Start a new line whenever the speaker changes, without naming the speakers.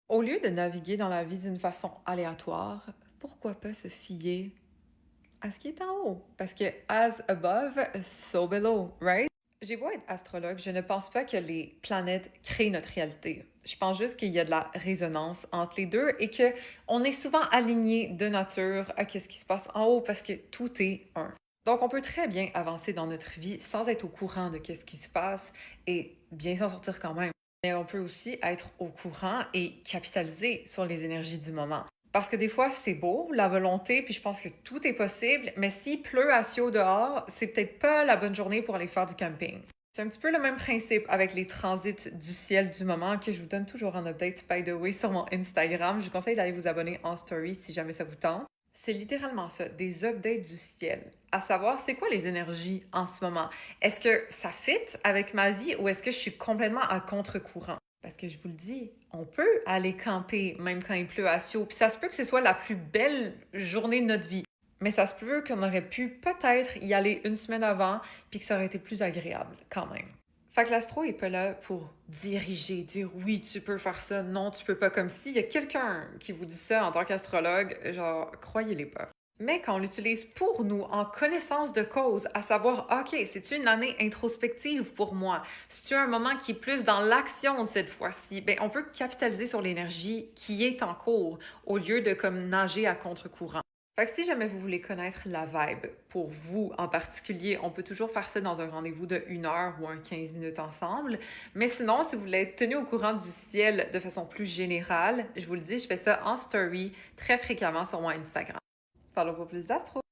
Au lieu de naviguer dans la vie d'une façon aléatoire, pourquoi pas se fier à ce qui est en haut? Parce que as above, so below, right? J'ai beau être astrologue, je ne pense pas que les planètes créent notre réalité. Je pense juste qu'il y a de la résonance entre les deux et que on est souvent aligné de nature à ce qui se passe en haut parce que tout est un. Donc, on peut très bien avancer dans notre vie sans être au courant de ce qui se passe et bien s'en sortir quand même. Mais on peut aussi être au courant et capitaliser sur les énergies du moment. Parce que des fois, c'est beau, la volonté, puis je pense que tout est possible, mais s'il pleut à Sio dehors, c'est peut-être pas la bonne journée pour aller faire du camping. C'est un petit peu le même principe avec les transits du ciel du moment que je vous donne toujours en update, by the way, sur mon Instagram. Je vous conseille d'aller vous abonner en story si jamais ça vous tente. C'est littéralement ça, des updates du ciel. À savoir, c'est quoi les énergies en ce moment? Est-ce que ça fit avec ma vie ou est-ce que je suis complètement à contre-courant? Parce que je vous le dis, on peut aller camper même quand il pleut à Sio. Puis ça se peut que ce soit la plus belle journée de notre vie. Mais ça se peut qu'on aurait pu peut-être y aller une semaine avant, puis que ça aurait été plus agréable quand même. Fait que l'astro est pas là pour diriger, dire oui, tu peux faire ça, non, tu peux pas, comme s'il y a quelqu'un qui vous dit ça en tant qu'astrologue, genre, croyez-les pas. Mais quand on l'utilise pour nous, en connaissance de cause, à savoir, OK, c'est une année introspective pour moi, c'est un moment qui est plus dans l'action cette fois-ci, ben on peut capitaliser sur l'énergie qui est en cours au lieu de comme nager à contre-courant. Fait que si jamais vous voulez connaître la vibe pour vous en particulier, on peut toujours faire ça dans un rendez-vous de 1 heure ou un 15 minutes ensemble. Mais sinon, si vous voulez être tenu au courant du ciel de façon plus générale, je vous le dis, je fais ça en story très fréquemment sur mon Instagram. Parlons pour plus d'astro.